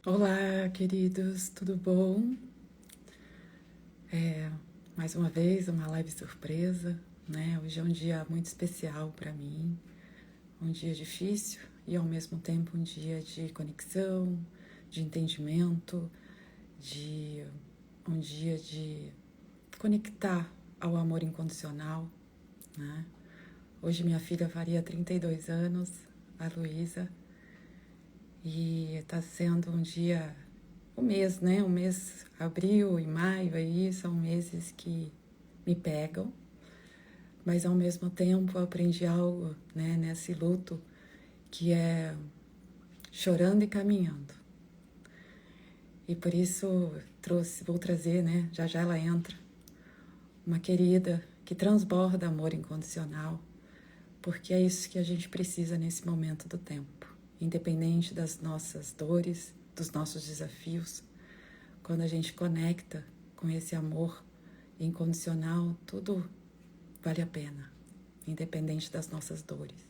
Olá, queridos, tudo bom? Mais uma vez, uma live surpresa, né? Hoje é um dia muito especial para mim, um dia difícil e ao mesmo tempo um dia de conexão, de entendimento, de um dia de conectar ao amor incondicional, né? Hoje minha filha faria 32 anos, a Luísa, e está sendo um dia, um mês, né? Um mês, abril e maio aí são meses que me pegam, mas ao mesmo tempo eu aprendi algo, né, nesse luto, que é chorando e caminhando. E por isso vou trazer, né? Já já ela entra, uma querida que transborda amor incondicional, porque é isso que a gente precisa nesse momento do tempo, independente das nossas dores, dos nossos desafios. Quando a gente conecta com esse amor incondicional, tudo vale a pena, independente das nossas dores.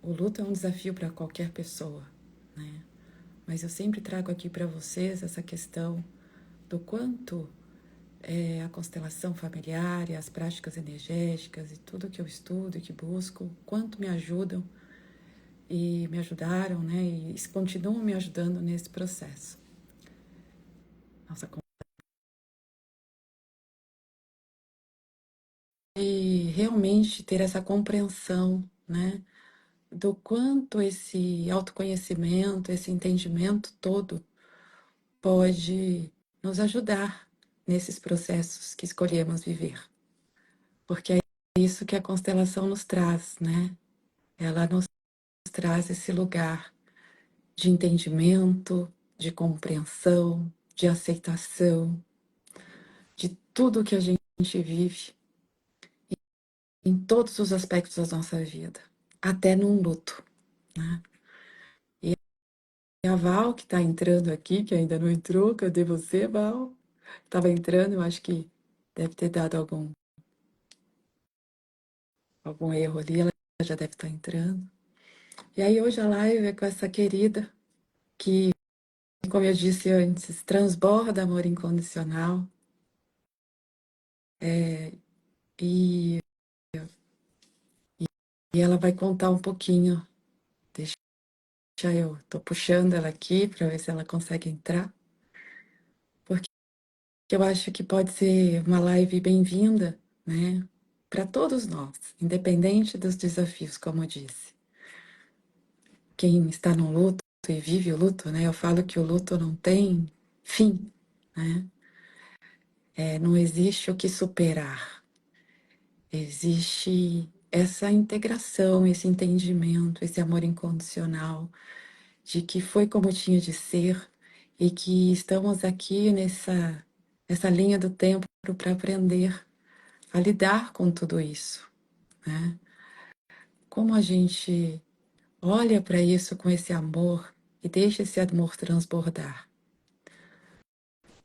O luto é um desafio para qualquer pessoa, né? Mas eu sempre trago aqui para vocês essa questão do quanto a constelação familiar e as práticas energéticas e tudo que eu estudo e que busco, quanto me ajudam e me ajudaram, né? E continuam me ajudando nesse processo. Nossa, e realmente ter essa compreensão, né? Do quanto esse autoconhecimento, esse entendimento todo pode nos ajudar nesses processos que escolhemos viver. Porque é isso que a constelação nos traz, né? Ela nos traz esse lugar de entendimento, de compreensão, de aceitação, de tudo que a gente vive em todos os aspectos da nossa vida, até num luto, né? E a Val, que está entrando aqui, que ainda não entrou, cadê você, Val? Estava entrando, eu acho que deve ter dado algum erro ali, ela já deve estar entrando. E aí hoje a live é com essa querida que, como eu disse antes, transborda amor incondicional. E, e ela vai contar um pouquinho. Deixa eu, tô puxando ela aqui para ver se ela consegue entrar, porque eu acho que pode ser uma live bem-vinda, né, para todos nós, independente dos desafios, como eu disse. Quem está no luto e vive o luto, né, eu falo que o luto não tem fim, né, não existe o que superar, existe essa integração, esse entendimento, esse amor incondicional de que foi como tinha de ser e que estamos aqui nessa linha do tempo para aprender a lidar com tudo isso, né? Como a gente olha para isso com esse amor e deixa esse amor transbordar.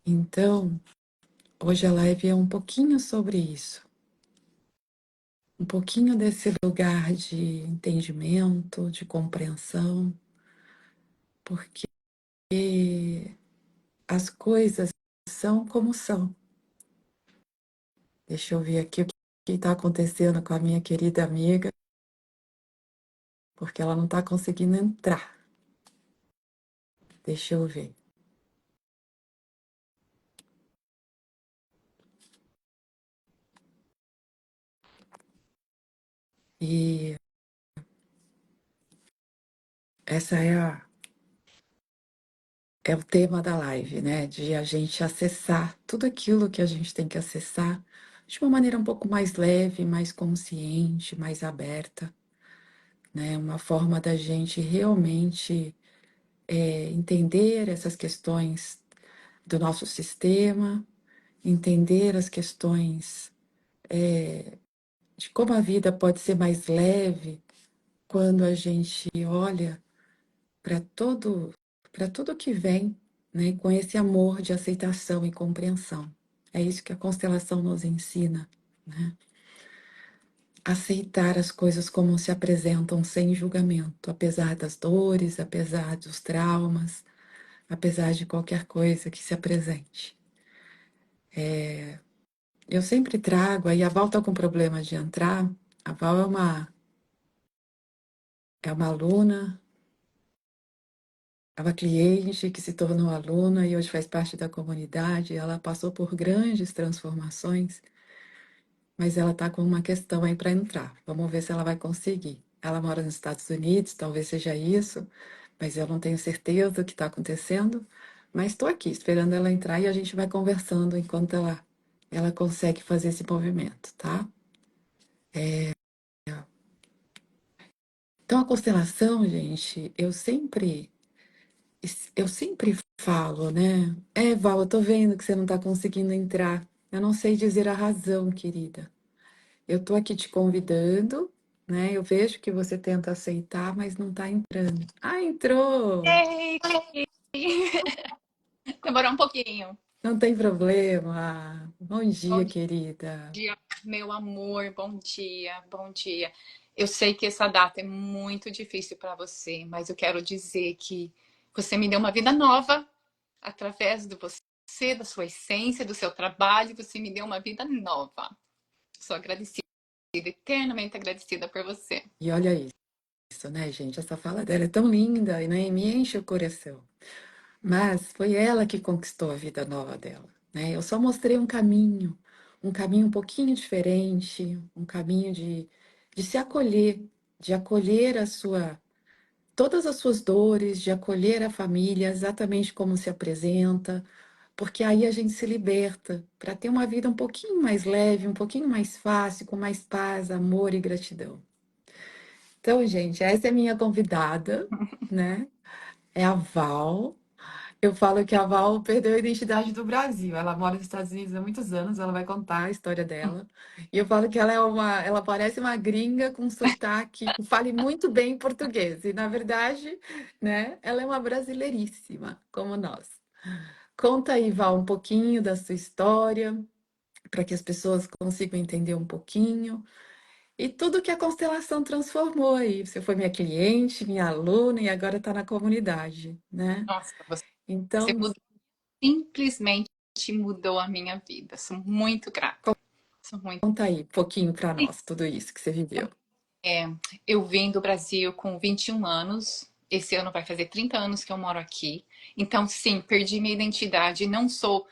Então, hoje a live é um pouquinho sobre isso, um pouquinho desse lugar de entendimento, de compreensão, porque as coisas são como são. Deixa eu ver aqui o que está acontecendo com a minha querida amiga, porque ela não está conseguindo entrar. Deixa eu ver. E essa é o tema da live, né? De a gente acessar tudo aquilo que a gente tem que acessar de uma maneira um pouco mais leve, mais consciente, mais aberta, né? Uma forma da gente realmente entender essas questões do nosso sistema, entender as questões de como a vida pode ser mais leve quando a gente olha para tudo que vem, né, com esse amor de aceitação e compreensão. É isso que a constelação nos ensina, né? aceitar as coisas como se apresentam sem julgamento, apesar das dores, apesar dos traumas, apesar de qualquer coisa que se apresente. Eu sempre trago, aí a Val tá com problema de entrar. A Val é uma aluna, é uma cliente que se tornou aluna e hoje faz parte da comunidade. Ela passou por grandes transformações, mas ela tá com uma questão aí para entrar. Vamos ver se ela vai conseguir. Ela mora nos Estados Unidos, talvez seja isso, mas eu não tenho certeza do que está acontecendo. Mas estou aqui esperando ela entrar e a gente vai conversando enquanto ela consegue fazer esse movimento, tá? Então, a constelação, gente, eu sempre falo, né? Val, eu tô vendo que você não tá conseguindo entrar. Eu não sei dizer a razão, querida. Eu tô aqui te convidando, né? Eu vejo que você tenta aceitar, mas não tá entrando. Ah, entrou! Ei, demorou um pouquinho. Não tem problema. Bom dia, Bom querida. dia, meu amor. Bom dia, bom dia. Eu sei que essa data é muito difícil para você, mas eu quero dizer que você me deu uma vida nova através de você, da sua essência, do seu trabalho. Você me deu uma vida nova. Sou agradecida, eternamente agradecida por você. E olha isso, né, gente? Essa fala dela é tão linda e né, me enche o coração. Mas foi ela que conquistou a vida nova dela, né? Eu só mostrei um caminho um pouquinho diferente, um caminho de se acolher, de acolher todas as suas dores, de acolher a família exatamente como se apresenta, porque aí a gente se liberta para ter uma vida um pouquinho mais leve, um pouquinho mais fácil, com mais paz, amor e gratidão. Então, gente, essa é minha convidada, né? É a Val. Eu falo que a Val perdeu a identidade do Brasil. Ela mora nos Estados Unidos há muitos anos, ela vai contar a história dela. E eu falo que ela parece uma gringa com sotaque, que fale muito bem português. E na verdade, né, ela é uma brasileiríssima, como nós. Conta aí, Val, um pouquinho da sua história, para que as pessoas consigam entender um pouquinho. E tudo que a constelação transformou aí. Você foi minha cliente, minha aluna e agora está na comunidade, né? Nossa, você Então, mudou, simplesmente mudou a minha vida. Sou muito grata. Sou muito. conta aí um pouquinho para nós, tudo isso que você viveu. É, eu vim do Brasil com 21 anos. Esse ano vai fazer 30 anos que eu moro aqui. Então, sim, perdi minha identidade. Não sou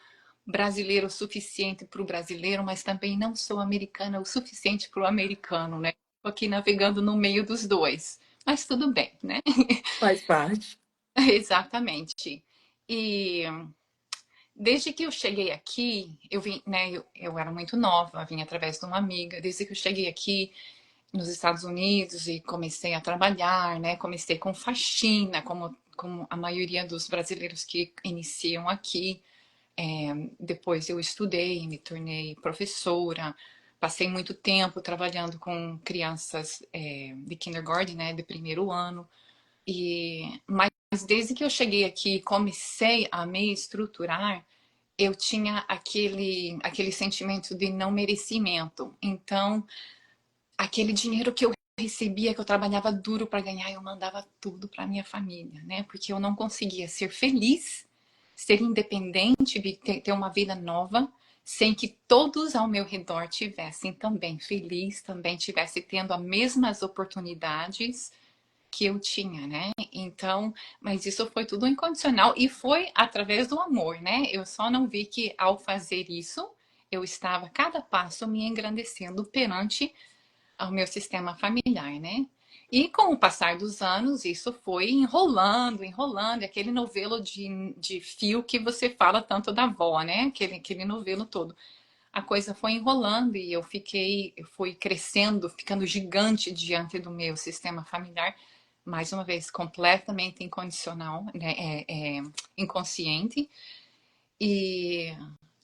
brasileira o suficiente para o brasileiro, mas também não sou americana o suficiente para o americano, né? Tô aqui navegando no meio dos dois. Mas tudo bem, né? Faz parte. Exatamente. E desde que eu cheguei aqui, eu vim, né? Eu era muito nova, vim através de uma amiga. Desde que eu cheguei aqui, nos Estados Unidos e comecei a trabalhar, né? Comecei com faxina, como a maioria dos brasileiros que iniciam aqui. Depois eu estudei, me tornei professora, passei muito tempo trabalhando com crianças de kindergarten, né? De primeiro ano. Mas desde que eu cheguei aqui e comecei a me estruturar, eu tinha aquele sentimento de não merecimento. Então, aquele dinheiro que eu recebia, que eu trabalhava duro para ganhar, eu mandava tudo para minha família, né? Porque eu não conseguia ser feliz, ser independente, ter uma vida nova, sem que todos ao meu redor tivessem também feliz, também tivessem tendo as mesmas oportunidades que eu tinha, né? Então, mas isso foi tudo incondicional e foi através do amor, né? Eu só não vi que ao fazer isso, eu estava cada passo me engrandecendo perante ao meu sistema familiar, né? E com o passar dos anos, isso foi enrolando, enrolando, aquele novelo de fio que você fala tanto da avó, né? Aquele novelo todo. A coisa foi enrolando e eu fui crescendo, ficando gigante diante do meu sistema familiar, mais uma vez, completamente incondicional, né? Inconsciente. E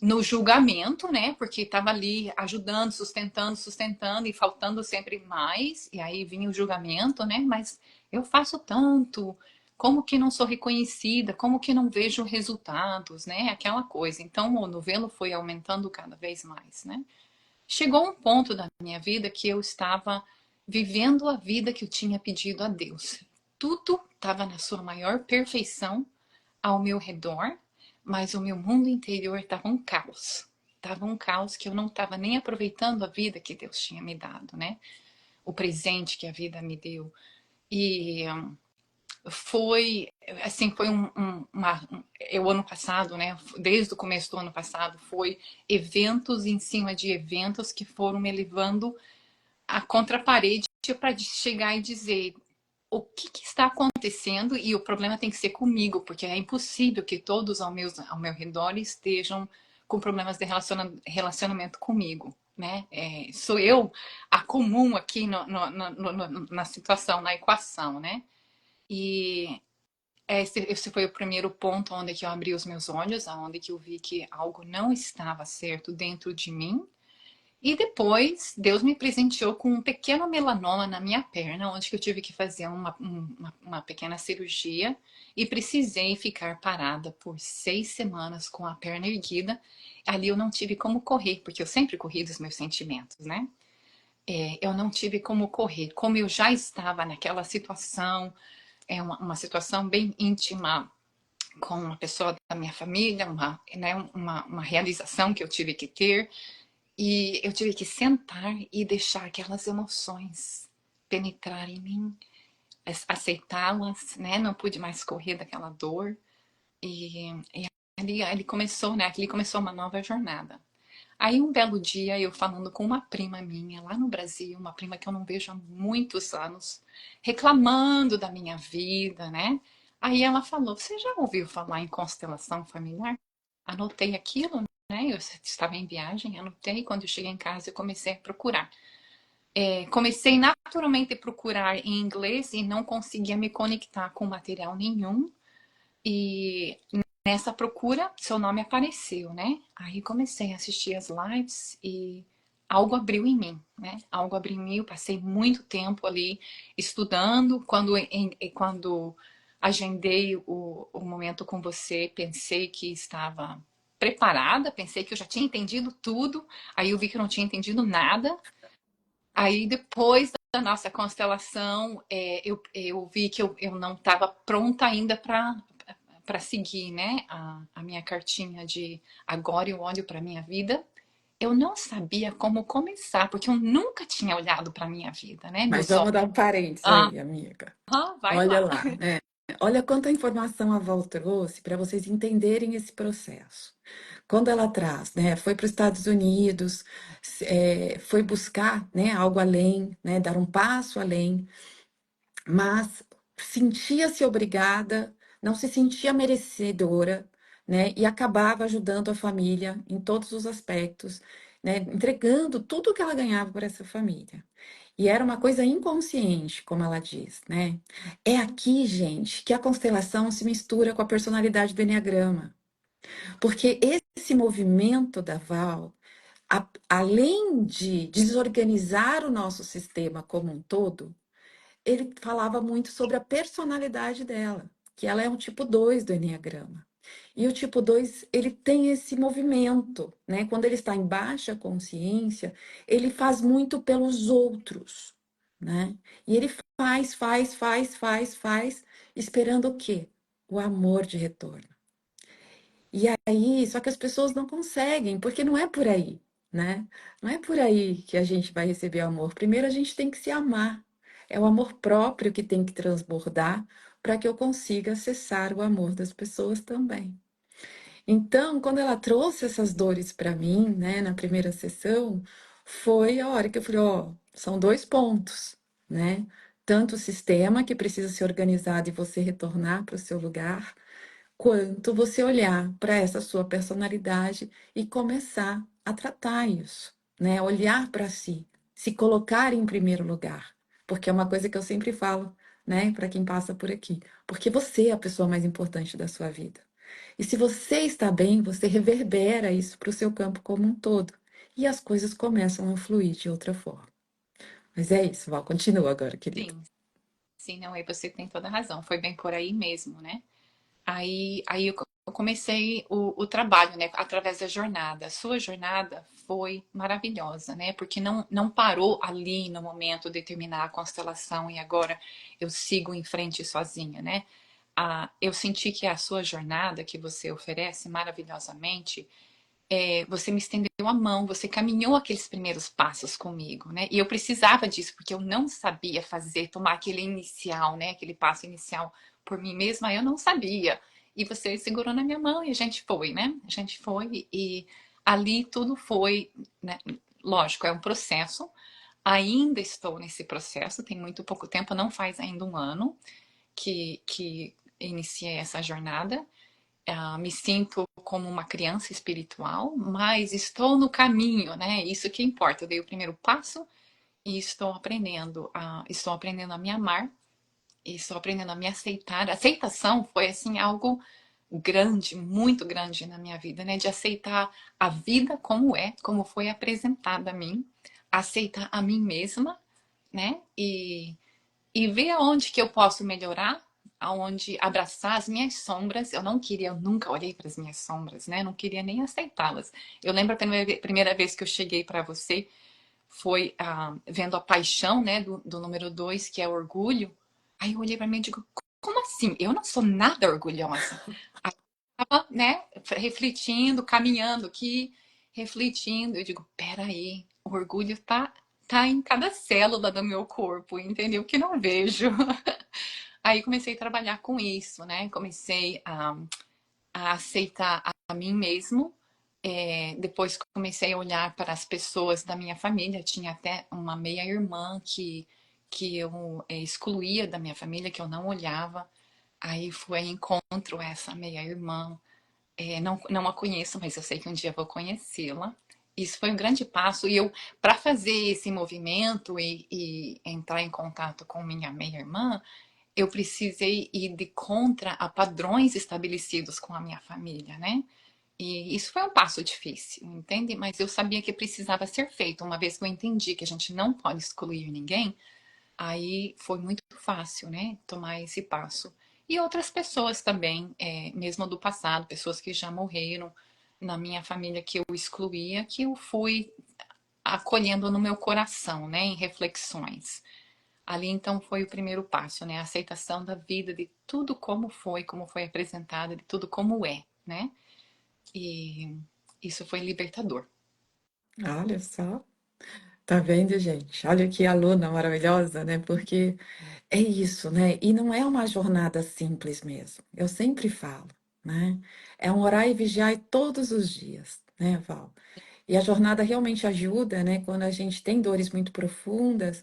no julgamento, né? Porque estava ali ajudando, sustentando, sustentando e faltando sempre mais. E aí vinha o julgamento, né? Mas eu faço tanto, como que não sou reconhecida? Como que não vejo resultados, né? Aquela coisa. Então o novelo foi aumentando cada vez mais, né? chegou um ponto da minha vida que eu estava vivendo a vida que eu tinha pedido a Deus. Tudo estava na sua maior perfeição ao meu redor, mas o meu mundo interior estava um caos. Estava um caos que eu não estava nem aproveitando a vida que Deus tinha me dado, né? O presente que a vida me deu. E foi assim, foi o ano passado, né? Desde o começo do ano passado, foi eventos em cima de eventos que foram me levando a contra a parede para chegar e dizer o que, que está acontecendo, e o problema tem que ser comigo, porque é impossível que todos ao meu redor estejam com problemas de relacionamento comigo. Né? Sou eu a comum aqui na situação, na equação, né? E esse foi o primeiro ponto onde que eu abri os meus olhos, onde que eu vi que algo não estava certo dentro de mim. E depois, Deus me presenteou com um pequeno melanoma na minha perna, onde eu tive que fazer uma pequena cirurgia e precisei ficar parada por 6 semanas com a perna erguida. Ali eu não tive como correr, porque eu sempre corri dos meus sentimentos, né? Eu não tive como correr. Como eu já estava naquela situação, uma situação bem íntima com uma pessoa da minha família, uma realização que eu tive que ter. E eu tive que sentar e deixar aquelas emoções penetrar em mim, aceitá-las, né? Não pude mais correr daquela dor. E ali começou, né? Ali começou uma nova jornada. Aí um belo dia eu falando com uma prima minha lá no Brasil, uma prima que eu não vejo há muitos anos, reclamando da minha vida, né? Aí ela falou: Você já ouviu falar em constelação familiar? Anotei aquilo, né? Eu estava em viagem, anotei. Quando eu cheguei em casa, eu comecei a procurar. Comecei naturalmente a procurar em inglês e não conseguia me conectar com material nenhum. E nessa procura, seu nome apareceu, né? Aí comecei a assistir as lives e algo abriu em mim, né? Algo abriu em mim. Eu passei muito tempo ali estudando. Quando agendei o momento com você, pensei que estava preparada, pensei que eu já tinha entendido tudo. Aí eu vi que eu não tinha entendido nada. Aí depois da nossa constelação, eu vi que eu não estava pronta ainda para seguir, né, a minha cartinha de agora eu olho para minha vida. Eu não sabia como começar, porque eu nunca tinha olhado para minha vida, né? Mas Meus olhos. vamos dar um parênteses Ah, aí, amiga. vai Olha lá. lá, né? Olha quanta informação a Val trouxe para vocês entenderem esse processo. Quando ela traz, né, foi para os Estados Unidos, foi buscar, né, algo além, né, dar um passo além, mas sentia-se obrigada, não se sentia merecedora, né, e acabava ajudando a família em todos os aspectos, né, entregando tudo o que ela ganhava para essa família. E era uma coisa inconsciente, como ela diz, né? É aqui, gente, que a constelação se mistura com a personalidade do Enneagrama. Porque esse movimento da Val, além de desorganizar o nosso sistema como um todo, ele falava muito sobre a personalidade dela, que ela é um tipo 2 do Enneagrama. E o tipo 2 ele tem esse movimento, né? Quando ele está em baixa consciência, ele faz muito pelos outros, né? E ele faz, esperando o quê? O amor de retorno. E aí, só que as pessoas não conseguem, porque não é por aí, né? Não é por aí que a gente vai receber amor. Primeiro a gente tem que se amar. É o amor próprio que tem que transbordar para que eu consiga acessar o amor das pessoas também. Então, quando ela trouxe essas dores para mim, né, na primeira sessão, foi a hora que eu falei, ó, são dois pontos, né? Tanto o sistema que precisa ser organizado e você retornar para o seu lugar, quanto você olhar para essa sua personalidade e começar a tratar isso, né? Olhar para si, se colocar em primeiro lugar, porque é uma coisa que eu sempre falo, né, para quem passa por aqui, porque você é a pessoa mais importante da sua vida. E se você está bem, você reverbera isso para o seu campo como um todo, e as coisas começam a fluir de outra forma. Mas é isso, Val, continua agora, querida. Sim, sim, não, aí você tem toda a razão. Foi bem por aí mesmo, né? Aí eu eu comecei o trabalho, né, através da jornada. A sua jornada foi maravilhosa, né? Porque não parou ali no momento de terminar a constelação e agora eu sigo em frente sozinha, né? Eu senti que a sua jornada que você oferece maravilhosamente, você me estendeu a mão, você caminhou aqueles primeiros passos comigo, né? E eu precisava disso porque eu não sabia fazer, tomar aquele inicial, né? Aquele passo inicial por mim mesma, eu não sabia. E você segurou na minha mão e a gente foi, né? A gente foi e ali tudo foi, né? Lógico, é um processo. Ainda estou nesse processo, tem muito pouco tempo, não faz ainda um ano que iniciei essa jornada. Me sinto como uma criança espiritual, mas estou no caminho, né? Isso que importa. Eu dei o primeiro passo e estou aprendendo a me amar, e estou aprendendo a me aceitar. A aceitação foi assim algo grande, muito grande na minha vida, né? De aceitar a vida como é, como foi apresentada a mim, aceitar a mim mesma, né? E ver aonde que eu posso melhorar, aonde abraçar as minhas sombras. Eu não queria, eu nunca olhei para as minhas sombras, né? Não queria nem aceitá-las. Eu lembro a primeira vez que eu cheguei para você foi vendo a paixão, né, do número 2, que é orgulho. Aí eu olhei para mim e digo, como assim? Eu não sou nada orgulhosa. Aí eu tava, né, refletindo, caminhando aqui, refletindo. Eu digo, peraí, o orgulho tá em cada célula do meu corpo, entendeu? Que não vejo. Aí comecei a trabalhar com isso, né? Comecei a aceitar a mim mesmo. Depois comecei a olhar para as pessoas da minha família. Tinha até uma meia-irmã que eu excluía da minha família, que eu não olhava. Aí foi encontro essa meia-irmã. Não a conheço, mas eu sei que um dia vou conhecê-la. Isso foi um grande passo. E eu, para fazer esse movimento e entrar em contato com minha meia-irmã, eu precisei ir de contra a padrões estabelecidos com a minha família, né? E isso foi um passo difícil, entende? Mas eu sabia que precisava ser feito. Uma vez que eu entendi que a gente não pode excluir ninguém, aí foi muito fácil, né? Tomar esse passo. E outras pessoas também, mesmo do passado, pessoas que já morreram na minha família que eu excluía, que eu fui acolhendo no meu coração, né? Em reflexões. Ali então foi o primeiro passo, né? A aceitação da vida, de tudo como foi apresentada, de tudo como é, né? E isso foi libertador. Olha só. Tá vendo, gente? Olha que aluna maravilhosa, né? Porque é isso, né? E não é uma jornada simples mesmo. Eu sempre falo, né? É um orar e vigiar todos os dias, né, Val? E a jornada realmente ajuda, né? Quando a gente tem dores muito profundas,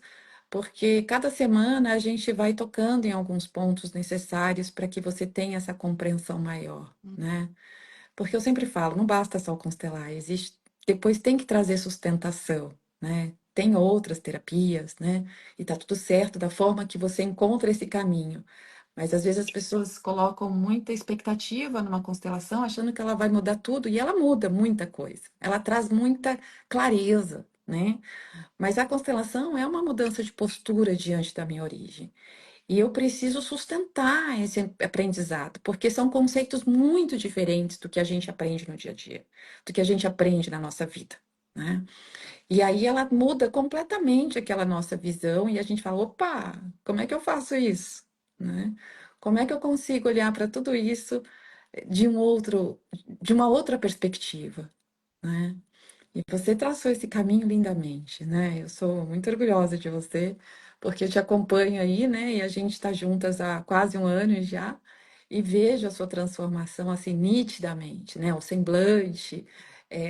porque cada semana a gente vai tocando em alguns pontos necessários para que você tenha essa compreensão maior, né? Porque eu sempre falo, não basta só constelar, existe, depois tem que trazer sustentação, né? Tem outras terapias, né? E tá tudo certo da forma que você encontra esse caminho. Mas às vezes as pessoas colocam muita expectativa numa constelação, achando que ela vai mudar tudo, e ela muda muita coisa. Ela traz muita clareza, né? Mas a constelação é uma mudança de postura diante da minha origem. E eu preciso sustentar esse aprendizado, porque são conceitos muito diferentes do que a gente aprende no dia a dia, do que a gente aprende na nossa vida, né? E aí ela muda completamente aquela nossa visão e a gente fala, opa, como é que eu faço isso, né? Como é que eu consigo olhar para tudo isso de uma outra perspectiva, né? E você traçou esse caminho lindamente, né? Eu sou muito orgulhosa de você, porque eu te acompanho aí, né? E a gente está juntas há quase um ano já, e vejo a sua transformação assim nitidamente, né? O semblante,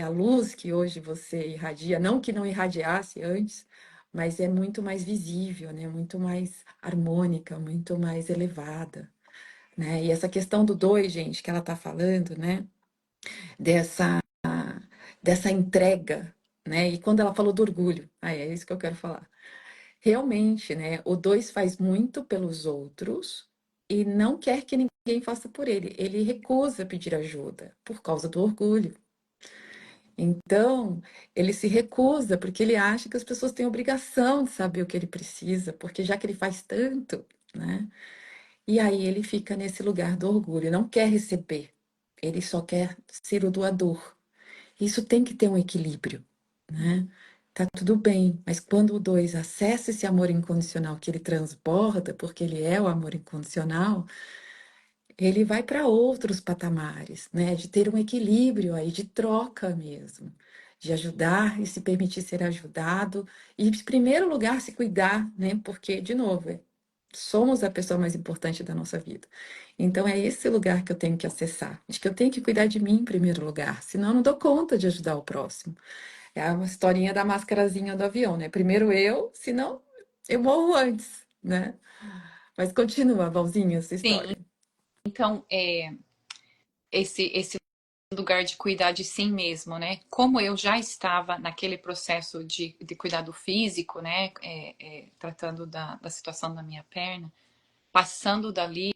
a luz que hoje você irradia, não que não irradiasse antes, mas é muito mais visível, né? Muito mais harmônica, muito mais elevada, né? E essa questão do dois, gente, que ela está falando, né? Dessa dessa entrega, né? E quando ela falou do orgulho, é isso que eu quero falar. Realmente, né? O dois faz muito pelos outros e não quer que ninguém faça por ele. Ele recusa pedir ajuda por causa do orgulho. Então, ele se recusa porque ele acha que as pessoas têm obrigação de saber o que ele precisa, porque já que ele faz tanto, né? E aí ele fica nesse lugar do orgulho, não quer receber. ele só quer ser o doador. Isso tem que ter um equilíbrio, né? Tá tudo bem, mas quando o dois acessa esse amor incondicional que ele transborda, porque ele é o amor incondicional, ele vai para outros patamares, né? De ter um equilíbrio aí, de troca mesmo, de ajudar e se permitir ser ajudado, e, em primeiro lugar, se cuidar, né? Porque, de novo, somos a pessoa mais importante da nossa vida. Então, é esse lugar que eu tenho que acessar, de que eu tenho que cuidar de mim em primeiro lugar, senão eu não dou conta de ajudar o próximo. É uma historinha da máscarazinha do avião, né? Primeiro eu, senão eu morro antes, né? Mas continua, Valzinha, essa Sim, história. então esse lugar de cuidar de si mesmo, né? Como eu já estava naquele processo de cuidado físico, né? Tratando da situação da minha perna, passando dali,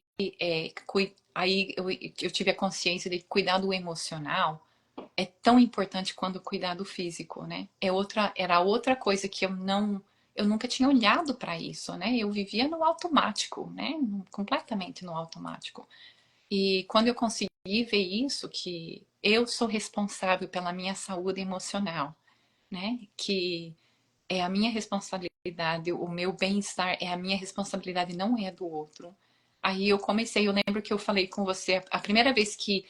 aí eu tive a consciência de que cuidar do emocional é tão importante quanto o cuidado físico, né? Era outra coisa que eu nunca tinha olhado para isso, né? Eu vivia no automático, né? Completamente no automático. E quando eu consegui ver isso, que eu sou responsável pela minha saúde emocional, né? Que é a minha responsabilidade, o meu bem-estar é a minha responsabilidade, não é do outro. Aí eu comecei, eu lembro que eu falei com você, a primeira vez que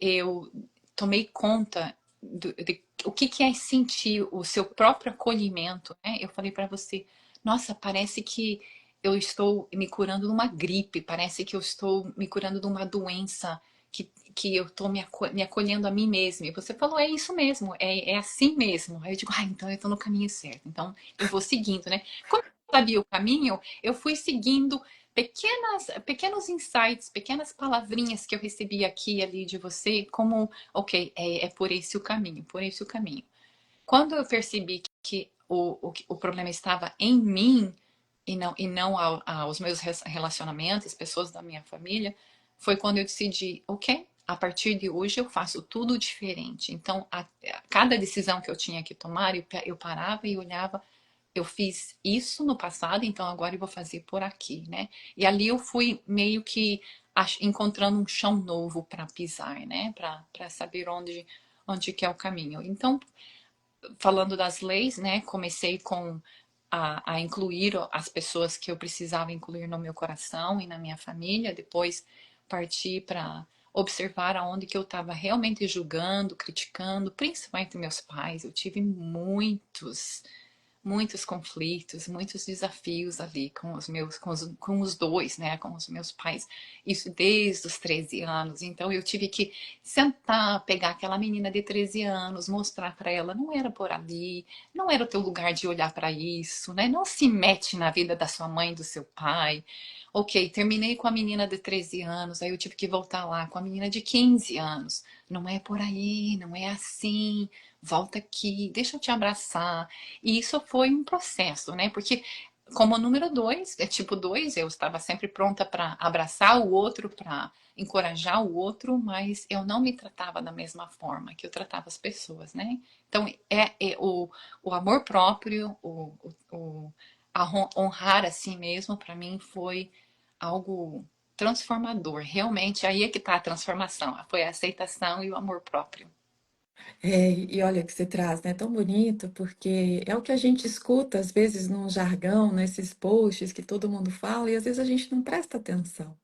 eu tomei conta de o que é sentir o seu próprio acolhimento, né? Eu falei para você, nossa, parece que eu estou me curando de uma gripe, parece que eu estou me curando de uma doença, que eu estou me acolhendo a mim mesma. E você falou, é isso mesmo, é assim mesmo. Aí eu digo, então eu estou no caminho certo. Então eu vou seguindo, né? Como eu sabia o caminho, eu fui seguindo pequenos insights, pequenas palavrinhas que eu recebi aqui e ali de você, como, ok, é por esse o caminho, por esse o caminho. Quando eu percebi que o problema estava em mim e não aos meus relacionamentos, pessoas da minha família, foi quando eu decidi, ok, a partir de hoje eu faço tudo diferente. Então, cada decisão que eu tinha que tomar, eu parava e olhava, eu fiz isso no passado, então agora eu vou fazer por aqui, né? E ali eu fui meio que encontrando um chão novo para pisar, né? Para saber onde que é o caminho. Então, falando das leis, né? Comecei a incluir as pessoas que eu precisava incluir no meu coração e na minha família. Depois parti para observar aonde que eu estava realmente julgando, criticando, principalmente meus pais. Eu tive muitos conflitos, muitos desafios ali com com os dois, né, com os meus pais, isso desde os 13 anos. Então eu tive que sentar, pegar aquela menina de 13 anos, mostrar para ela, não era por ali, não era o teu lugar de olhar para isso, né? Não se mete na vida da sua mãe, do seu pai. Ok, terminei com a menina de 13 anos, aí eu tive que voltar lá com a menina de 15 anos. Não é por aí, não é assim. Volta aqui, deixa eu te abraçar. E isso foi um processo, né? Porque como número dois, é tipo dois, eu estava sempre pronta para abraçar o outro, para encorajar o outro, mas eu não me tratava da mesma forma que eu tratava as pessoas, né? Então, o amor próprio, honrar a si mesmo, para mim foi algo transformador. Realmente, aí é que está a transformação. Foi a aceitação e o amor próprio. E olha o que você traz, né? Tão bonito, porque é o que a gente escuta, às vezes, num jargão, nesses posts que todo mundo fala, e às vezes a gente não presta atenção.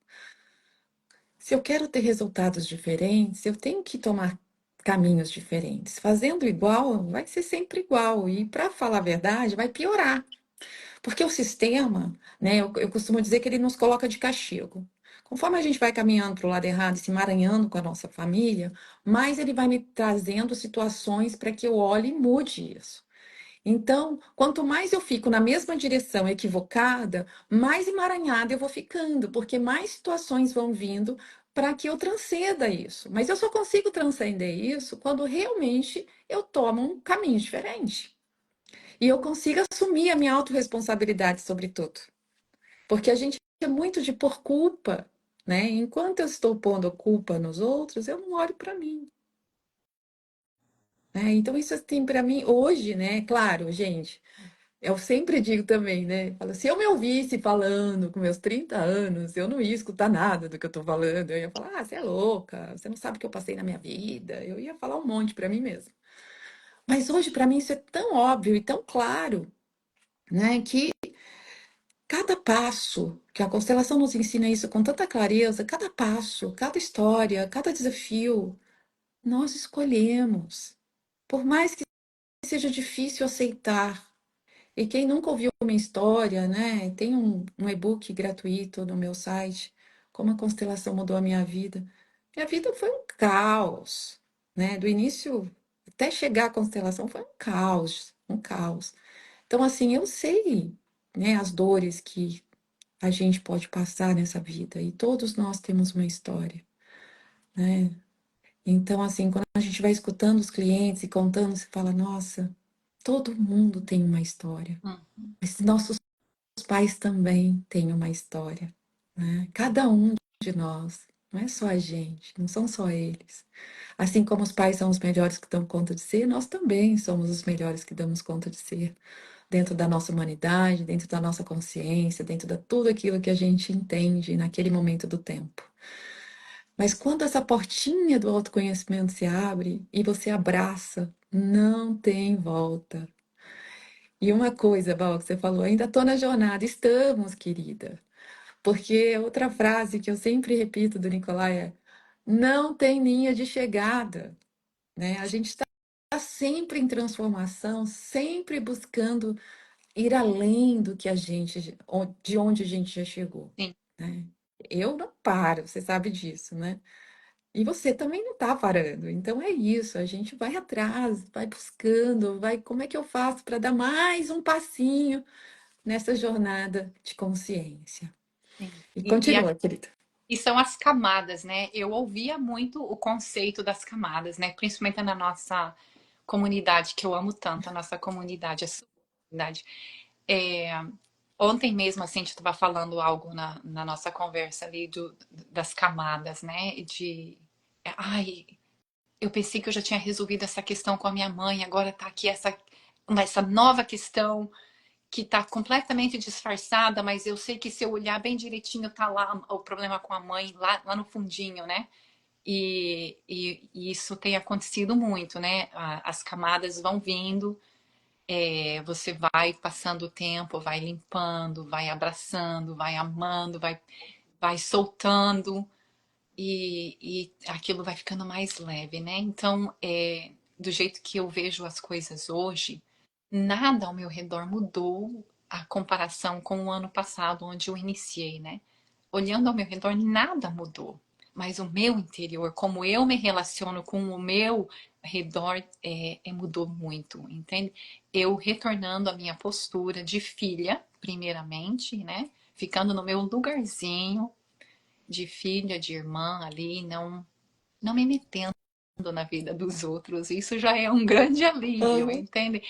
Se eu quero ter resultados diferentes, eu tenho que tomar caminhos diferentes. Fazendo igual, vai ser sempre igual. E, para falar a verdade, vai piorar. Porque o sistema, né, eu costumo dizer que ele nos coloca de castigo. Conforme a gente vai caminhando para o lado errado e se emaranhando com a nossa família, mais ele vai me trazendo situações para que eu olhe e mude isso. Então, quanto mais eu fico na mesma direção equivocada, mais emaranhada eu vou ficando, porque mais situações vão vindo para que eu transcenda isso. Mas eu só consigo transcender isso quando realmente eu tomo um caminho diferente. E eu consigo assumir a minha autorresponsabilidade sobre tudo. Porque a gente é muito de pôr culpa, né? Enquanto eu estou pondo culpa nos outros, eu não olho para mim. Né? Então, isso assim, para mim, hoje, né? Claro, gente. eu sempre digo também, né? Falo, se eu me ouvisse falando com meus 30 anos, eu não ia escutar nada do que eu tô falando. Eu ia falar, ah, você é louca, você não sabe o que eu passei na minha vida. Eu ia falar um monte para mim mesma. Mas hoje, para mim, isso é tão óbvio e tão claro, né? Que cada passo, que a constelação nos ensina isso com tanta clareza, cada passo, cada história, cada desafio, nós escolhemos. Por mais que seja difícil aceitar. E quem nunca ouviu uma história, né? Tem um e-book gratuito no meu site, Como a Constelação Mudou a Minha Vida. Minha vida foi um caos, né? Do início até chegar à constelação foi um caos, um caos. Então, assim, eu sei, né, as dores que a gente pode passar nessa vida e todos nós temos uma história, né? Então, assim, quando a gente vai escutando os clientes e contando, você fala, nossa, todo mundo tem uma história. Hum, Mas nossos pais também têm uma história, né? Cada um de nós, não é só a gente, não são só eles. Assim como os pais são os melhores que dão conta de ser, nós também somos os melhores que damos conta de ser, dentro da nossa humanidade, dentro da nossa consciência, dentro de tudo aquilo que a gente entende naquele momento do tempo. Mas quando essa portinha do autoconhecimento se abre e você abraça, não tem volta. E uma coisa, Val, que você falou, ainda estou na jornada. Estamos, querida. Porque outra frase que eu sempre repito do Nicolai é: não tem linha de chegada, né? A gente está sempre em transformação, sempre buscando ir além do que a gente, de onde a gente já chegou, sim. né? Eu não paro, você sabe disso, né? E você também não está parando. Então é isso, a gente vai atrás, vai buscando, vai, como é que eu faço para dar mais um passinho nessa jornada de consciência? Sim. E continua, querida. E são as camadas, né? Eu ouvia muito o conceito das camadas, né? Principalmente na nossa comunidade, que eu amo tanto, a nossa comunidade, a sua comunidade. É, ontem mesmo, assim, a gente estava falando algo na nossa conversa ali das camadas, né? Ai, eu pensei que eu já tinha resolvido essa questão com a minha mãe, agora tá aqui essa nova questão que tá completamente disfarçada, mas eu sei que se eu olhar bem direitinho, tá lá o problema com a mãe, lá no fundinho, né? E isso tem acontecido muito, né? As camadas vão vindo, você vai passando o tempo, vai limpando, vai abraçando, vai amando, vai soltando e aquilo vai ficando mais leve, né? Então, do jeito que eu vejo as coisas hoje, nada ao meu redor mudou a comparação com o ano passado, onde eu iniciei, né? Olhando ao meu redor, nada mudou. Mas o meu interior, como eu me relaciono com o meu redor, mudou muito, entende? Eu retornando à minha postura de filha, primeiramente, né? Ficando no meu lugarzinho de filha, de irmã ali, não me metendo na vida dos outros. Isso já é um grande alívio, Aham. entende?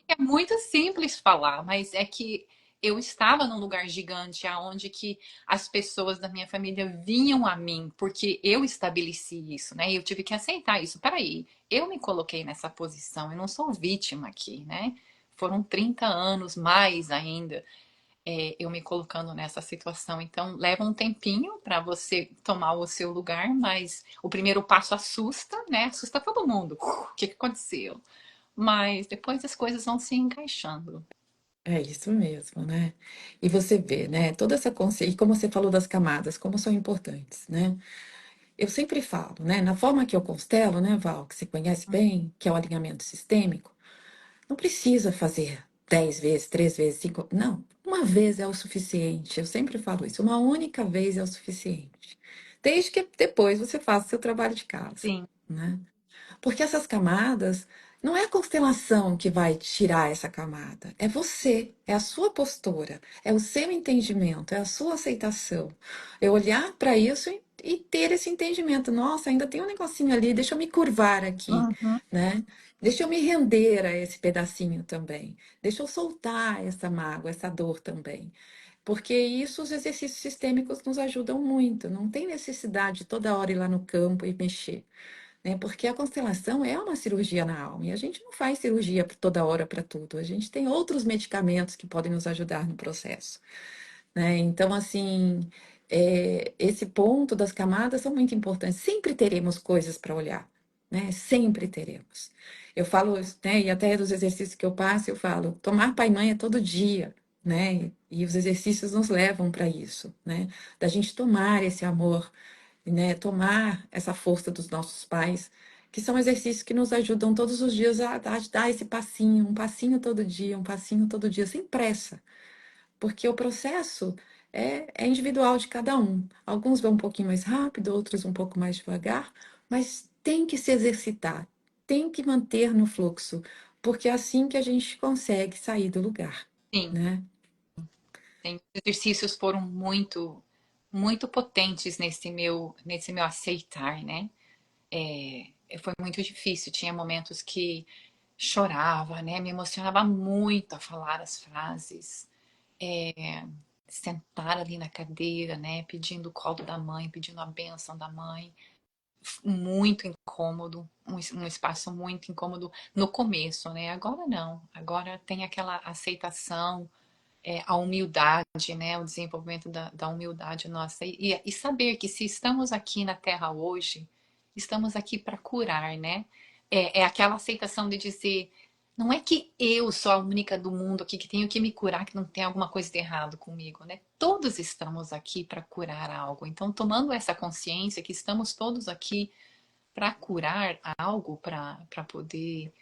É muito simples falar, mas é que eu estava num lugar gigante aonde que as pessoas da minha família vinham a mim, porque eu estabeleci isso, né? E eu tive que aceitar isso. Peraí, eu me coloquei nessa posição, eu não sou vítima aqui, né? Foram 30 anos mais ainda eu me colocando nessa situação. Então, leva um tempinho para você tomar o seu lugar, mas o primeiro passo assusta, né? Assusta todo mundo. O que aconteceu? Mas depois as coisas vão se encaixando. É isso mesmo, né? E você vê, né? Toda essa consciência, e como você falou das camadas, como são importantes, né? Eu sempre falo, né? Na forma que eu constelo, né, Val, que você conhece bem, que é o alinhamento sistêmico, não precisa fazer 10 vezes, 3 vezes, 5. Não, uma vez é o suficiente. Eu sempre falo isso. Uma única vez é o suficiente. Desde que depois você faça o seu trabalho de casa, Sim. né? Porque essas camadas, não é a constelação que vai tirar essa camada, é você, é a sua postura, é o seu entendimento, é a sua aceitação. É olhar para isso e ter esse entendimento. Nossa, ainda tem um negocinho ali, deixa eu me curvar aqui, Uhum. né? Deixa eu me render a esse pedacinho também. Deixa eu soltar essa mágoa, essa dor também. Porque isso os exercícios sistêmicos nos ajudam muito. Não tem necessidade de toda hora ir lá no campo e mexer. né? Porque a constelação é uma cirurgia na alma e a gente não faz cirurgia toda hora para tudo. A gente tem outros medicamentos que podem nos ajudar no processo, né? Então, assim, esse ponto das camadas são muito importantes. Sempre teremos coisas para olhar, né? Sempre teremos. Eu falo, né, e até dos exercícios que eu passo, eu falo, tomar pai e mãe é todo dia, né? E os exercícios nos levam para isso, né? Da gente tomar esse amor, né? Tomar essa força dos nossos pais, que são exercícios que nos ajudam todos os dias a dar esse passinho, um passinho todo dia, um passinho todo dia, sem pressa, porque o processo é individual de cada um. Alguns vão um pouquinho mais rápido, outros um pouco mais devagar, mas tem que se exercitar, tem que manter no fluxo, porque é assim que a gente consegue sair do lugar, Sim, né? sim. Os exercícios foram muito potentes nesse meu aceitar, né? Foi muito difícil. Tinha momentos que chorava, né? Me emocionava muito a falar as frases. Sentar ali na cadeira, né? Pedindo o colo da mãe, pedindo a bênção da mãe. Muito incômodo, um espaço muito incômodo no começo, né? Agora não. Agora tem aquela aceitação, a humildade, né? O desenvolvimento da humildade nossa. E saber que se estamos aqui na Terra hoje, estamos aqui para curar, né? É aquela aceitação de dizer, não é que eu sou a única do mundo aqui que tenho que me curar, que não tem alguma coisa de errado comigo, né? Todos estamos aqui para curar algo. Então, tomando essa consciência que estamos todos aqui para curar algo, para poder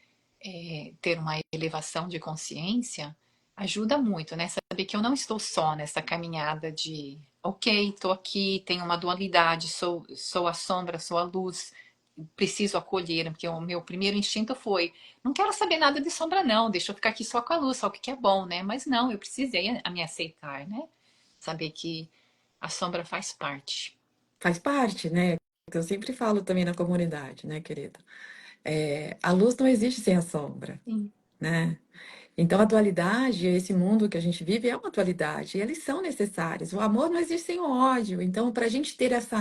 ter uma elevação de consciência, ajuda muito, né? Saber que eu não estou só nessa caminhada de, ok, estou aqui, tenho uma dualidade, sou a sombra, sou a luz, preciso acolher, porque o meu primeiro instinto foi, não quero saber nada de sombra não, deixa eu ficar aqui só com a luz, só o que é bom, né? Mas não, eu precisei me aceitar, né? Saber que a sombra faz parte. Faz parte, né? Eu sempre falo também na comunidade, né, querida? A luz não existe sem a sombra, Sim. né? Então, a dualidade, esse mundo que a gente vive é uma dualidade, e eles são necessários. O amor não existe sem o ódio. Então, para a gente ter esse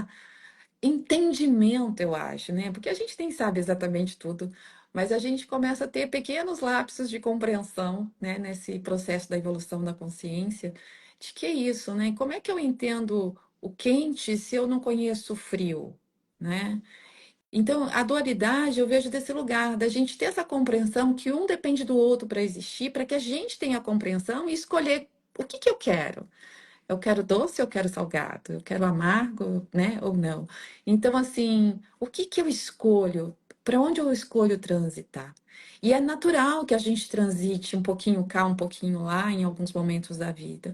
entendimento, eu acho, né? Porque a gente nem sabe exatamente tudo, mas a gente começa a ter pequenos lapsos de compreensão, né, nesse processo da evolução da consciência, de que é isso, né? Como é que eu entendo o quente se eu não conheço o frio, né? Então, a dualidade eu vejo desse lugar, da gente ter essa compreensão que um depende do outro para existir, para que a gente tenha a compreensão e escolher o que que eu quero. Eu quero doce, eu quero salgado, eu quero amargo, né, ou não. Então, assim, o que que eu escolho? Para onde eu escolho transitar? E é natural que a gente transite um pouquinho cá, um pouquinho lá, em alguns momentos da vida.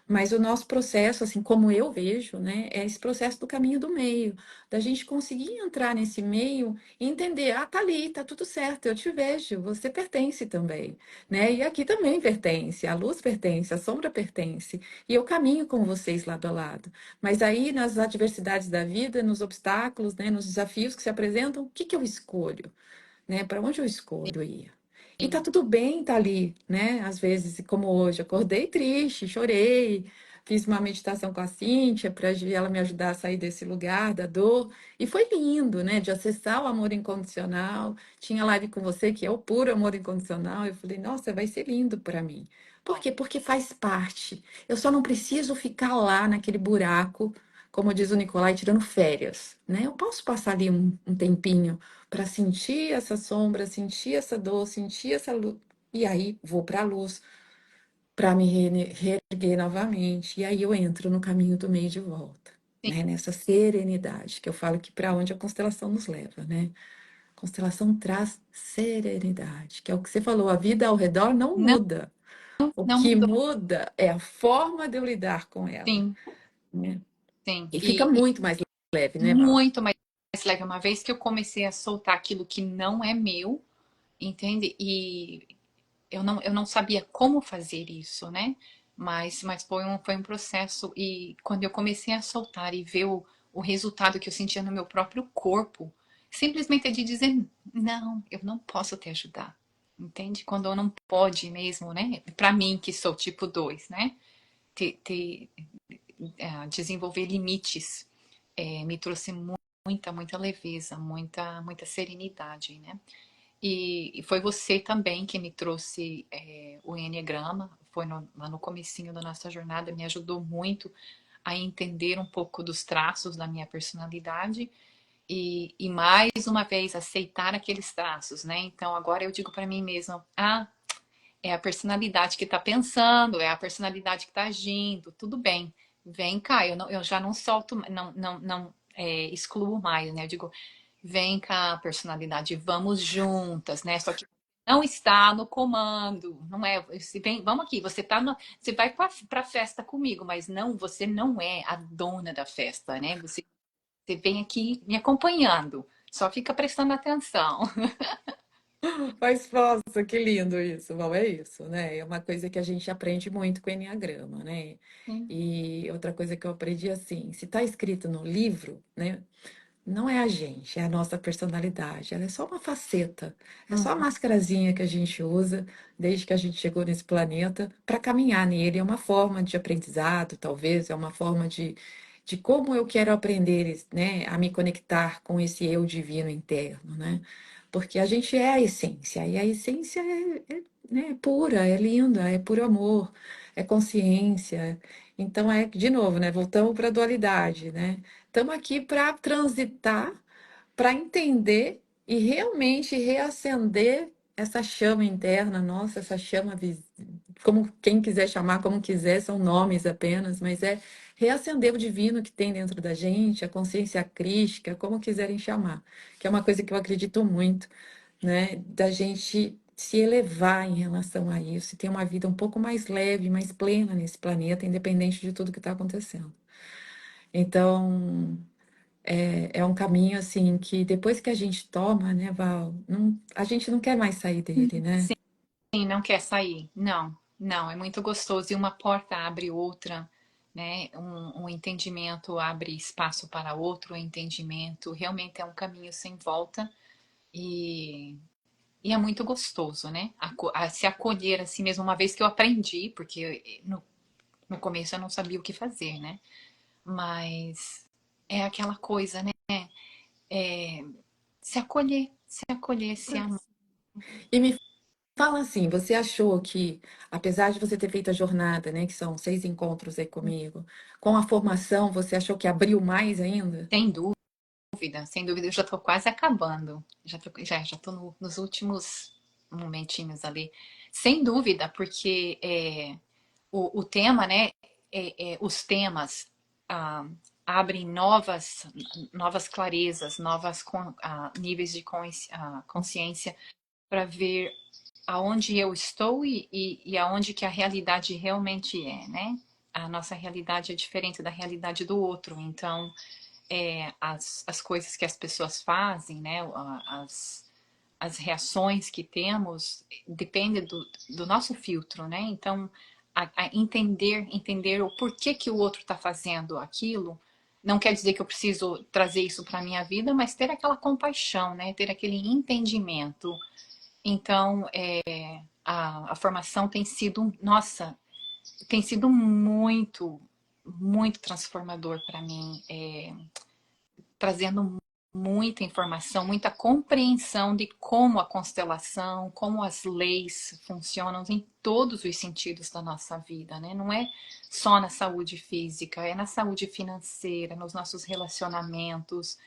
Mas o nosso processo, assim como eu vejo, né, é esse processo do caminho do meio, da gente conseguir entrar nesse meio e entender, tá ali, tá tudo certo, eu te vejo, você pertence também, né? E aqui também pertence, a luz pertence, a sombra pertence, e eu caminho com vocês lado a lado. Mas aí, nas adversidades da vida, nos obstáculos, né, nos desafios que se apresentam, o que que eu escolho? Né? Para onde eu escolho ir? E tá Sim. tudo bem estar ali, né? Às vezes, como hoje, acordei triste, chorei, fiz uma meditação com a Cíntia para ela me ajudar a sair desse lugar da dor. E foi lindo, né? De acessar o amor incondicional. Tinha live com você, que é o puro amor incondicional. Eu falei, nossa, vai ser lindo para mim. Por quê? Porque faz parte. Eu só não preciso ficar lá naquele buraco, como diz o Nicolai, tirando férias, né? Eu posso passar ali um tempinho para sentir essa sombra, sentir essa dor, sentir essa luz. E aí vou para a luz para me reerguer novamente. E aí eu entro no caminho do meio de volta, né? Nessa serenidade, que eu falo que para onde a constelação nos leva, né? A constelação traz serenidade, que é o que você falou, a vida ao redor não Não, muda. O não que mudou. muda é a forma de eu lidar com ela, Sim, né? sim. E fica muito mais leve, né, Val? Muito mais leve. Uma vez que eu comecei a soltar aquilo que não é meu, entende? E eu não sabia como fazer isso, né? Mas foi um processo. E quando eu comecei a soltar e ver o resultado que eu sentia no meu próprio corpo, simplesmente é de dizer: não, eu não posso te ajudar. Entende? Quando eu não pode mesmo, né? Pra mim, que sou tipo 2, né? Desenvolver limites me trouxe muita leveza, muita serenidade, né? E foi você também que me trouxe o Enneagrama, foi lá no comecinho da nossa jornada, me ajudou muito a entender um pouco dos traços da minha personalidade e mais uma vez aceitar aqueles traços, né? Então agora eu digo para mim mesma, é a personalidade que está pensando, é a personalidade que está agindo, tudo bem, vem cá, eu já não solto, não excluo mais, né? Eu digo, vem cá, personalidade, vamos juntas, né? Só que não está no comando, não é? Vem, vamos aqui, você vai para a festa comigo, mas não, você não é a dona da festa, né? Você vem aqui me acompanhando, só fica prestando atenção. Mas, nossa, que lindo isso, Val, é isso, né? É uma coisa que a gente aprende muito com o Enneagrama, né? Sim. E outra coisa que eu aprendi assim, se está escrito no livro, né? Não é a gente, é a nossa personalidade. Ela é só uma faceta, é só a Uhum. máscarazinha que a gente usa desde que a gente chegou nesse planeta para caminhar nele. É uma forma de aprendizado, talvez, é uma forma de como eu quero aprender, né, a me conectar com esse eu divino interno, né? Porque a gente é a essência, e a essência né, é pura, é linda, é puro amor, é consciência. Então, de novo, né? Voltamos para a dualidade, né? Estamos aqui para transitar, para entender e realmente reacender essa chama interna, nossa, essa chama, como quem quiser chamar, como quiser, são nomes apenas, mas é reacender o divino que tem dentro da gente, a consciência crística, como quiserem chamar, que é uma coisa que eu acredito muito, né, da gente se elevar em relação a isso e ter uma vida um pouco mais leve, mais plena nesse planeta, independente de tudo que está acontecendo. Então, é um caminho assim que depois que a gente toma, né, Val, a gente não quer mais sair dele, né? Sim, não quer sair. Não, não, é muito gostoso. E uma porta abre outra, né? Um entendimento abre espaço para outro entendimento. Realmente é um caminho sem volta e, e é muito gostoso, né? Se acolher assim mesmo, uma vez que eu aprendi, porque no começo eu não sabia o que fazer, né? Mas é aquela coisa, né? Se acolher, se amar. E me fala assim, você achou que, apesar de você ter feito a jornada, né, que são 6 encontros aí comigo, com a formação, você achou que abriu mais ainda? Sem dúvida, sem dúvida, eu já tô quase acabando. Já tô nos últimos momentinhos ali. Sem dúvida, porque o tema, né? Os temas ah, abrem novas clarezas, níveis de consciência para ver aonde eu estou e aonde que a realidade realmente é, né? A nossa realidade é diferente da realidade do outro, então as coisas que as pessoas fazem, né? As reações que temos depende do nosso filtro, né? Então, a entender o porquê que o outro está fazendo aquilo, não quer dizer que eu preciso trazer isso para a minha vida, mas ter aquela compaixão, né? Ter aquele entendimento. Então, a formação tem sido, nossa, tem sido muito transformador para mim. Trazendo muita informação, muita compreensão de como a constelação, como as leis funcionam em todos os sentidos da nossa vida, né? Não é só na saúde física, é na saúde financeira, nos nossos relacionamentos,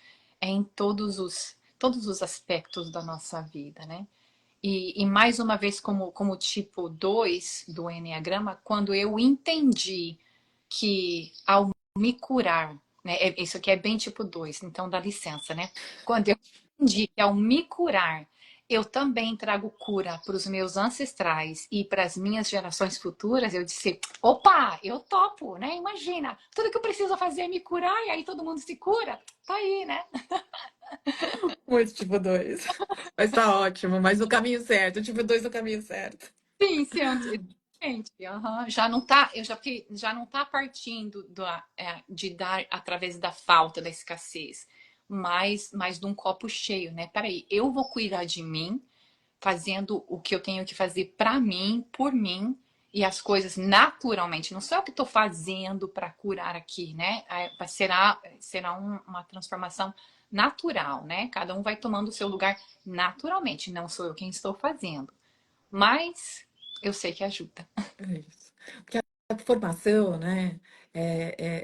é em todos os aspectos da nossa vida, né? E mais uma vez, como tipo 2 do Enneagrama, quando eu entendi que ao me curar, né? Isso aqui é bem tipo 2, então dá licença, né? Quando eu entendi que ao me curar, eu também trago cura para os meus ancestrais e para as minhas gerações futuras, eu disse: opa, eu topo, né? Imagina, tudo que eu preciso fazer é me curar e aí todo mundo se cura. Tá aí, né? Muito tipo 2. Mas tá ótimo, mas no caminho certo, tipo 2 no caminho certo. Sim, sim, exatamente. Aham. Já não tá, porque já não tá partindo de dar através da falta, da escassez, mas de um copo cheio, né? Peraí, eu vou cuidar de mim, fazendo o que eu tenho que fazer para mim, por mim, e as coisas naturalmente. Não sou eu que estou fazendo para curar aqui, né? Será uma transformação natural, né? Cada um vai tomando o seu lugar naturalmente. Não sou eu quem estou fazendo. Mas eu sei que ajuda. É isso. Porque a formação, né,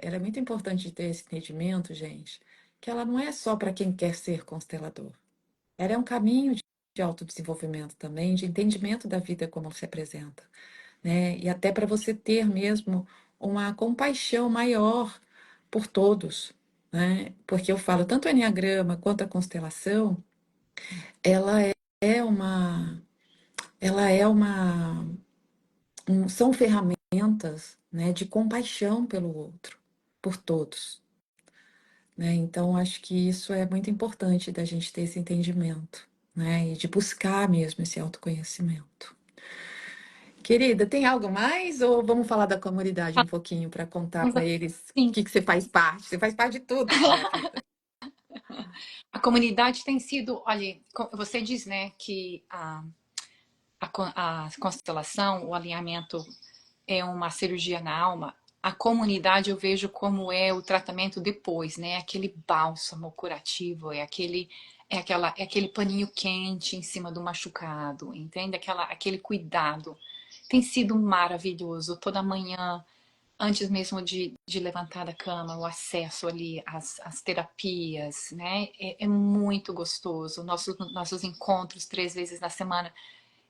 ela é muito importante ter esse entendimento, gente, que ela não é só para quem quer ser constelador. Ela é um caminho de autodesenvolvimento também, de entendimento da vida como se apresenta, né? E até para você ter mesmo uma compaixão maior por todos, né? Porque eu falo, tanto o enneagrama quanto a constelação, ela é uma, ela é uma, são ferramentas, né, de compaixão pelo outro, por todos, né? Então acho que isso é muito importante da gente ter esse entendimento, né? E de buscar mesmo esse autoconhecimento. Querida, tem algo mais ou vamos falar da comunidade um pouquinho para contar Vamos para eles o assim. que que você faz parte? Você faz parte de tudo na minha vida. A comunidade tem sido, olha, você diz, né, que a constelação, o alinhamento é uma cirurgia na alma. A comunidade eu vejo como é o tratamento depois, né? Aquele bálsamo curativo, é aquele paninho quente em cima do machucado, entende? Aquele cuidado. Tem sido maravilhoso. Toda manhã, antes mesmo de levantar da cama, o acesso ali às terapias, né? É muito gostoso. Nossos encontros 3 vezes na semana.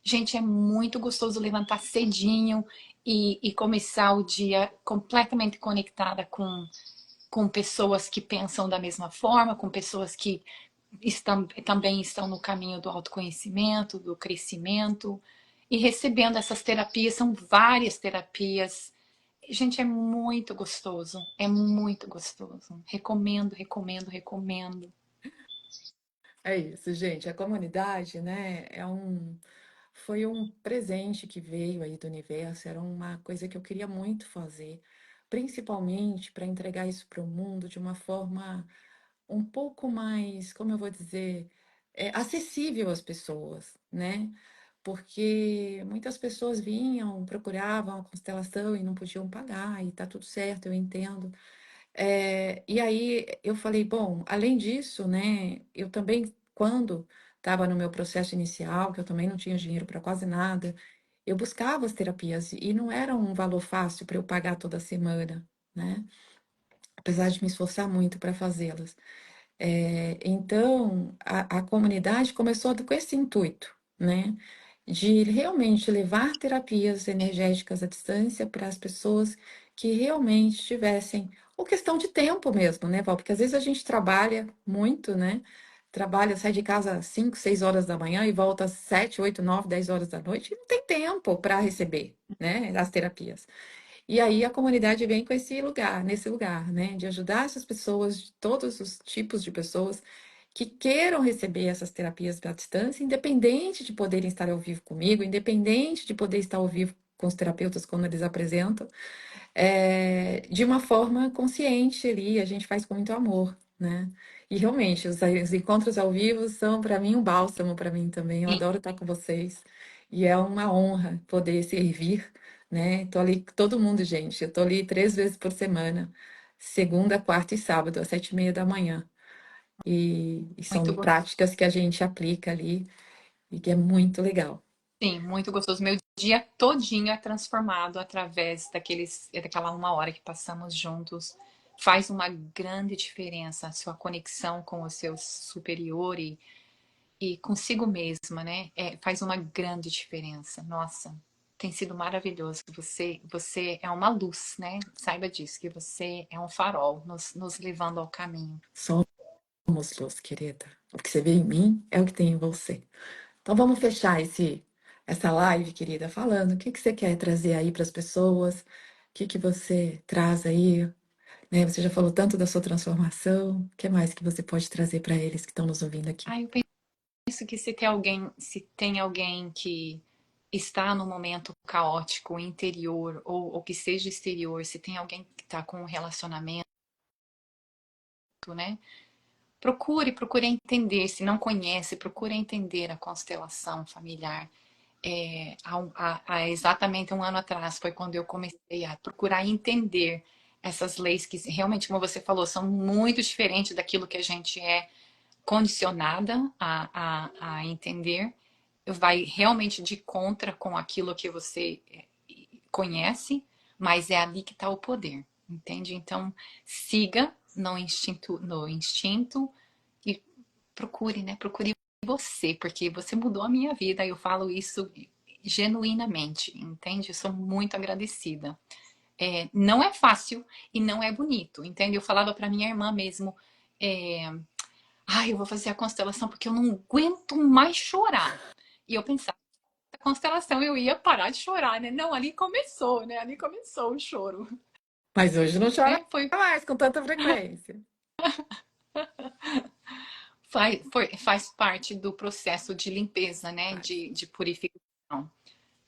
Gente, é muito gostoso levantar cedinho e começar o dia completamente conectada com pessoas que pensam da mesma forma, com pessoas que também estão no caminho do autoconhecimento, do crescimento, e recebendo essas terapias, são várias terapias. Gente, é muito gostoso, é muito gostoso. Recomendo, recomendo, recomendo. É isso, gente. A comunidade, né, foi um presente que veio aí do universo, era uma coisa que eu queria muito fazer, principalmente para entregar isso para o mundo de uma forma um pouco mais, como eu vou dizer, acessível às pessoas, né? Porque muitas pessoas vinham, procuravam a constelação e não podiam pagar, e tá tudo certo, eu entendo. E aí eu falei, bom, além disso, né, eu também, quando estava no meu processo inicial, que eu também não tinha dinheiro para quase nada, eu buscava as terapias e não era um valor fácil para eu pagar toda semana, né? Apesar de me esforçar muito para fazê-las. Então, a comunidade começou com esse intuito, né? De realmente levar terapias energéticas à distância para as pessoas que realmente tivessem, ou questão de tempo mesmo, né, Val? Porque às vezes a gente trabalha muito, né? Trabalha, sai de casa às 5, 6 horas da manhã e volta às 7, 8, 9, 10 horas da noite e não tem tempo para receber, né, as terapias. E aí a comunidade vem com esse lugar, nesse lugar, né, de ajudar essas pessoas, de todos os tipos de pessoas que queiram receber essas terapias à distância, independente de poderem estar ao vivo comigo, independente de poder estar ao vivo com os terapeutas quando eles apresentam, de uma forma consciente ali, a gente faz com muito amor, né? E realmente, os encontros ao vivo são para mim um bálsamo para mim também. Eu Sim, adoro estar com vocês e é uma honra poder servir, né? Tô ali com todo mundo, gente. Eu tô ali 3 vezes por semana, segunda, quarta e sábado, às 7h30 da manhã. E muito são gostoso. práticas que a gente aplica ali e que é muito legal. Sim, muito gostoso. Meu dia todinho é transformado através daquela 1 hora que passamos juntos. Faz uma grande diferença a sua conexão com o seu superior e consigo mesma, né? Faz uma grande diferença. Nossa, tem sido maravilhoso. Você é uma luz, né? Saiba disso, que você é um farol nos levando ao caminho. Somos luz, querida. O que você vê em mim é o que tem em você. Então vamos fechar essa live, querida, falando o que que você quer trazer aí para as pessoas, o que que você traz aí, né? Você já falou tanto da sua transformação, o que mais que você pode trazer para eles que estão nos ouvindo aqui? Eu penso que se tem alguém que está no momento caótico interior ou que seja exterior, se tem alguém que está com um relacionamento, né? Procure entender. Se não conhece, procure entender a constelação familiar. há exatamente um ano atrás foi quando eu comecei a procurar entender essas leis que realmente, como você falou, são muito diferentes daquilo que a gente é condicionada a entender. Vai realmente de contra com aquilo que você conhece, mas é ali que está o poder, entende? Então, siga no instinto e procure, né? Procure você, porque você mudou a minha vida. Eu falo isso genuinamente, entende? Eu sou muito agradecida. Não é fácil e não é bonito, entende? Eu falava para minha irmã mesmo, eu vou fazer a constelação porque eu não aguento mais chorar. E eu pensava, a constelação eu ia parar de chorar, né? Não, ali começou, né? Ali começou o choro. Mas hoje não chora Foi mais com tanta frequência. faz parte do processo de limpeza, né? Faz. De purificação.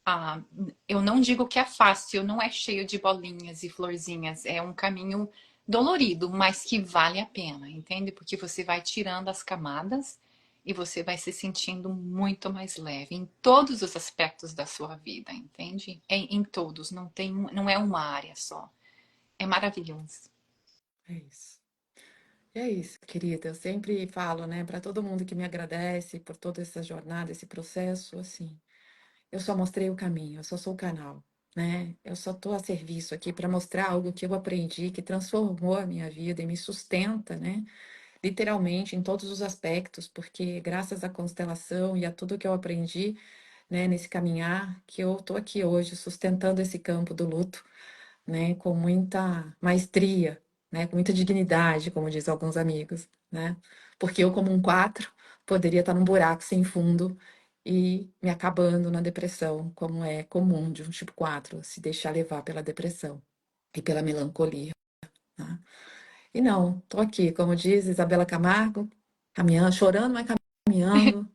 Ah, eu não digo que é fácil, não é cheio de bolinhas e florzinhas, é um caminho dolorido, mas que vale a pena, entende? Porque você vai tirando as camadas e você vai se sentindo muito mais leve em todos os aspectos da sua vida, entende? Em todos, não é uma área só. É maravilhoso. É isso. E é isso, querida. Eu sempre falo, né, para todo mundo que me agradece por toda essa jornada, esse processo, assim, eu só mostrei o caminho, eu só sou o canal, né? Eu só estou a serviço aqui para mostrar algo que eu aprendi, que transformou a minha vida e me sustenta, né? Literalmente em todos os aspectos, porque graças à constelação e a tudo que eu aprendi, né, nesse caminhar, que eu estou aqui hoje sustentando esse campo do luto, né, com muita maestria, né, com muita dignidade, como diz alguns amigos, né? Porque eu, como um 4 poderia estar num buraco sem fundo e me acabando na depressão, como é comum de um tipo 4 se deixar levar pela depressão e pela melancolia, né? E não, tô aqui, como diz Isabela Camargo, caminhando, chorando, mas caminhando,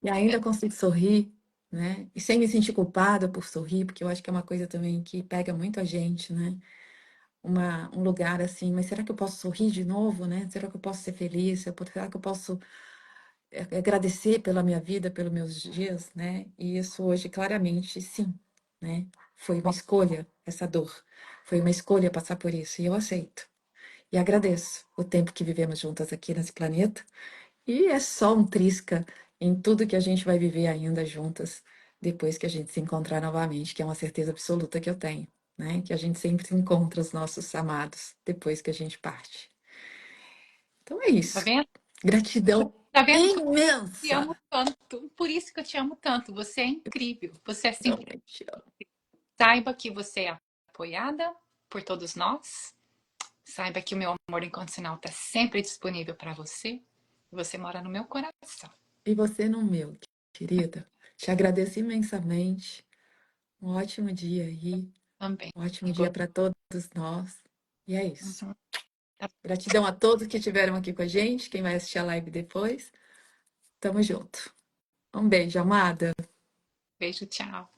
e ainda consigo sorrir, né? E sem me sentir culpada por sorrir, porque eu acho que é uma coisa também que pega muito a gente, né? Um lugar assim, mas será que eu posso sorrir de novo, né? Será que eu posso ser feliz? Será que eu posso agradecer pela minha vida, pelos meus dias, né? E isso hoje claramente sim, né? Foi uma escolha essa dor, foi uma escolha passar por isso e eu aceito. E agradeço o tempo que vivemos juntas aqui nesse planeta. E é só um trisca em tudo que a gente vai viver ainda juntas depois que a gente se encontrar novamente, que é uma certeza absoluta que eu tenho, né? Que a gente sempre encontra os nossos amados depois que a gente parte. Então é Tá isso. vendo? Gratidão Tá vendo? Te imensa. amo tanto. Por isso que eu te amo tanto. Você é incrível. Você é simples. Também te amo. Saiba que você é apoiada por todos nós. Saiba que o meu amor incondicional está sempre disponível para você. Você mora no meu coração. E você no meu, querida. Te agradeço imensamente. Um ótimo dia aí. Também. Um ótimo dia para todos nós. E é isso. Uhum. Tá. Gratidão a todos que estiveram aqui com a gente, quem vai assistir a live depois. Tamo junto. Um beijo, amada. Beijo, tchau.